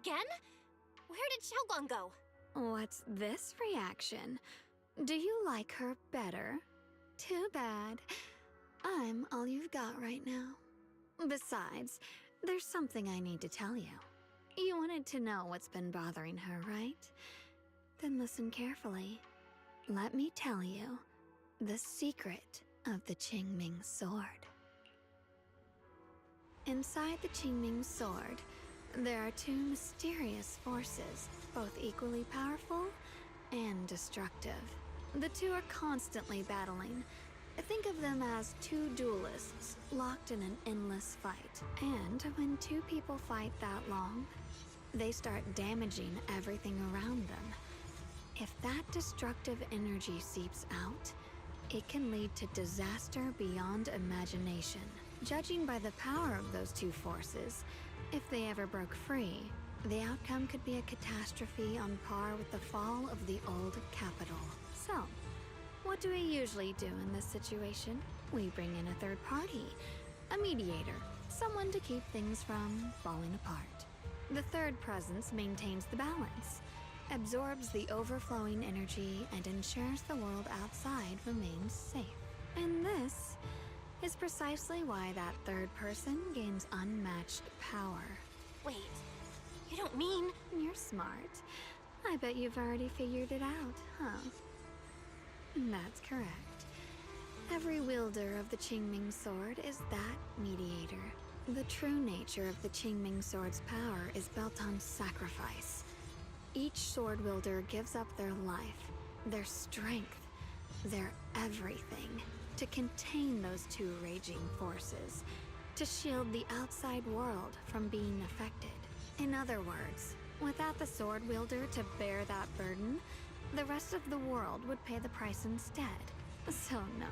Again? Where did shuguang go? What's this reaction? Do you like her better? Too bad. I'm all you've got right now. Besides, there's something I need to tell you. You wanted to know what's been bothering her, right? Then listen carefully. Let me tell you the secret of the Qingming sword. Inside the Qingming sword, there are two mysterious forces, both equally powerful and destructive. The two are constantly battling. Think of them as two duelists locked in an endless fight. And when two people fight that long, they start damaging everything around them. If that destructive energy seeps out, it can lead to disaster beyond imagination. Judging by the power of those two forces, if they ever broke free, the outcome could be a catastrophe on par with the fall of the old capital. So, what do we usually do in this situation? We bring in a third party, a mediator, someone to keep things from falling apart. The third presence maintains the balance, absorbs the overflowing energy, and ensures the world outside remains safe. And this is precisely why that third person gains unmatched power. Wait, you don't mean... You're smart. I bet you've already figured it out, huh? That's correct. Every wielder of the Qingming sword is that mediator. The true nature of the Qingming sword's power is built on sacrifice. Each sword wielder gives up their life, their strength, their everything to contain those two raging forces, to shield the outside world from being affected. In other words, without the sword wielder to bear that burden, the rest of the world would pay the price instead. So no,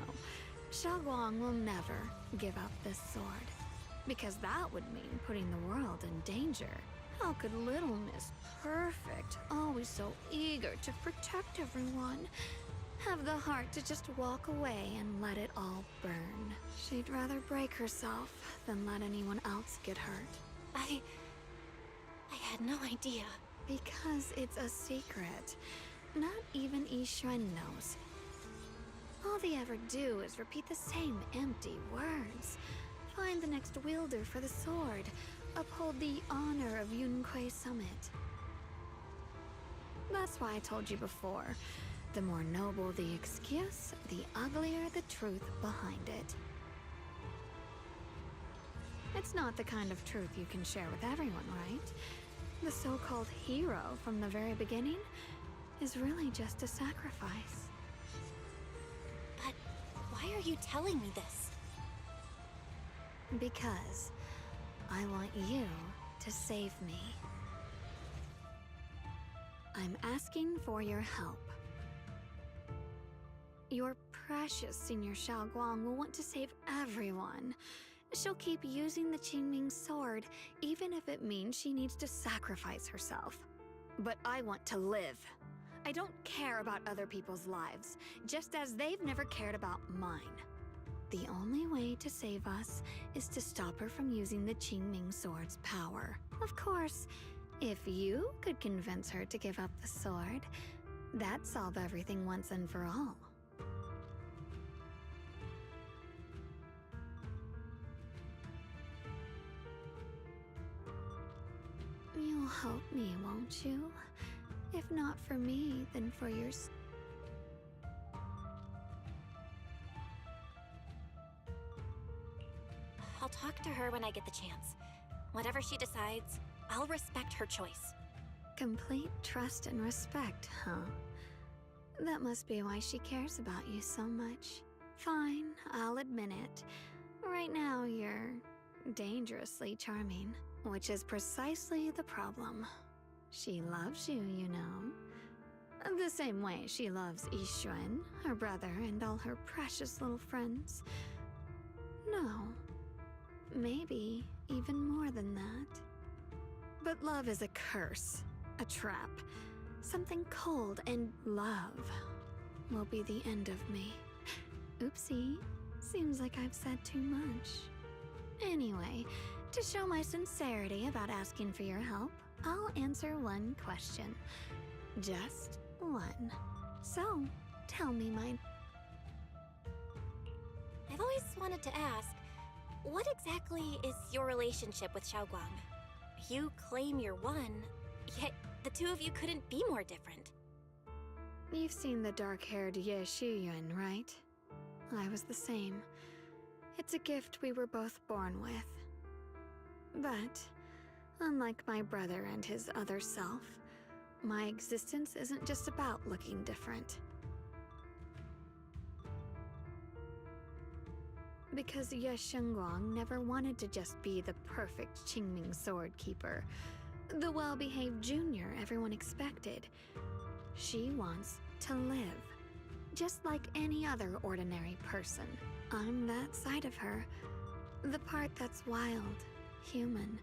shuguang will never give up this sword, because that would mean putting the world in danger. How could little Miss Perfect, always so eager to protect everyone, have the heart to just walk away and let it all burn? She'd rather break herself than let anyone else get hurt. I had no idea. Because it's a secret. Not even Yixuan knows. All they ever do is repeat the same empty words. Find the next wielder for the sword. Uphold the honor of Yunquei Summit. That's why I told you before. The more noble the excuse, the uglier the truth behind it. It's not the kind of truth you can share with everyone, right? The so-called hero from the very beginning is really just a sacrifice. But why are you telling me this? Because I want you to save me. I'm asking for your help. Your precious Senior Shuguang will want to save everyone. She'll keep using the Qingming sword, even if it means she needs to sacrifice herself. But I want to live. I don't care about other people's lives, just as they've never cared about mine. The only way to save us is to stop her from using the Qingming sword's power. Of course, if you could convince her to give up the sword, that'd solve everything once and for all. You'll help me, won't you? If not for me, then for your... I'll talk to her when I get the chance. Whatever she decides, I'll respect her choice. Complete trust and respect, huh? That must be why she cares about you so much. Fine, I'll admit it. Right now, you're dangerously charming, which is precisely the problem. She loves you, you know. The same way she loves Yixuan, her brother, and all her precious little friends. No. Maybe even more than that. But love is a curse, a trap, something cold, and love will be the end of me. Oopsie, seems like I've said too much. Anyway, to show my sincerity about asking for your help, I'll answer one question. Just one. So, tell me, I've always wanted to ask, what exactly is your relationship with shuguang? You claim you're one, yet the two of you couldn't be more different. You've seen the dark-haired Ye Shiyun, right? I was the same. It's a gift we were both born with. But, unlike my brother and his other self, my existence isn't just about looking different. Because Ye Shengguang never wanted to just be the perfect Qingming sword keeper, the well-behaved junior everyone expected. She wants to live, just like any other ordinary person. I'm that side of her, the part that's wild, human.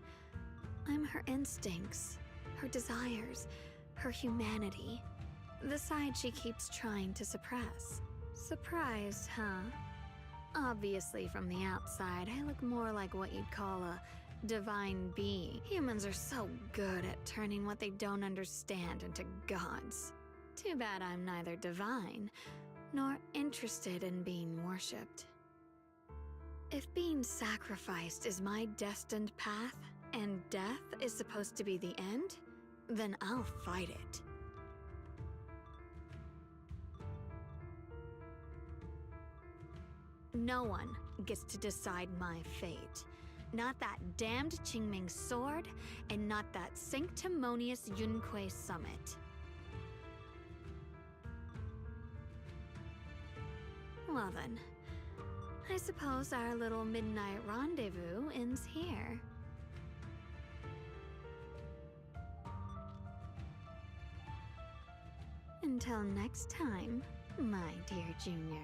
I'm her instincts, her desires, her humanity. The side she keeps trying to suppress. Surprised, huh? Obviously, from the outside, I look more like what you'd call a divine being. Humans are so good at turning what they don't understand into gods. Too bad I'm neither divine, nor interested in being worshipped. If being sacrificed is my destined path, and death is supposed to be the end, then I'll fight it. No one gets to decide my fate. Not that damned Qingming sword, and not that sanctimonious Yunque summit. Well then, I suppose our little midnight rendezvous ends here. Until next time, my dear Junior.